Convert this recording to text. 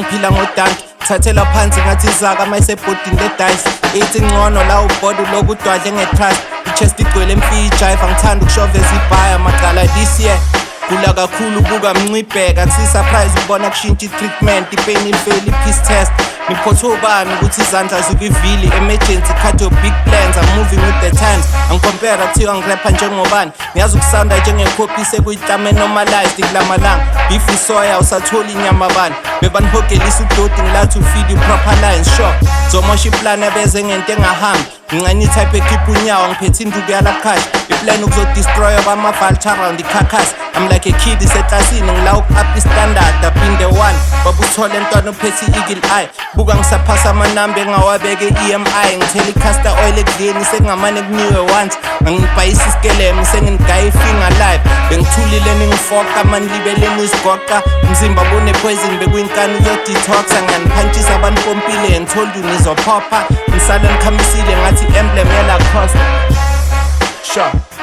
ngiphila ngodanki thathela phansi ngathi izaka mayisebhodini le-dice ithi ngcono la ubhodi lokudwadle nge-trust i-chest igcwele emfijive angithanda ukushoveza ibhaya magala this year gula kakhulu buka mncibheka kusi-surprise ukubona kushintsha i-treatment ipain ilifeli i-peace test ngiphothe ubani ukuthi izandla zikwivili emergency cut your big plans I'm moving with the times angikompera kuthiwa ngirapha njengobani ngiyazi ukusanda njengekhophi sekuyitame normalized kulamalanga beef isoya usatholi inyama bani bebanihogelisa udodi ngilathi ufeed i-proper lines sure zomosha iplan ebeze ngento engahambi ngincane itype ekhipha unyawo ngiphethe induku yalakhasha iplan ukuzodestroya kwama-vulture around ikhakhasi I'm like a kid iseklasini ngila uku-up i-standard up in the one babuthole ntwana uphethe i-eagle eye buka ngisaphasa amanamba engawabeke EMI ngithela i-castor oil ekudleni sekungamane kuniwe once ngangibhayisa isikelemu senginigaya i-finger live bengithulile ningifoka manilibeleni isigoqa umzimba bone-poison bekuyinkani uyodetoxa nganiphantshisa abanipompile and told you nizophopha ngisale nikhamisile ngathi emblem yela cost sure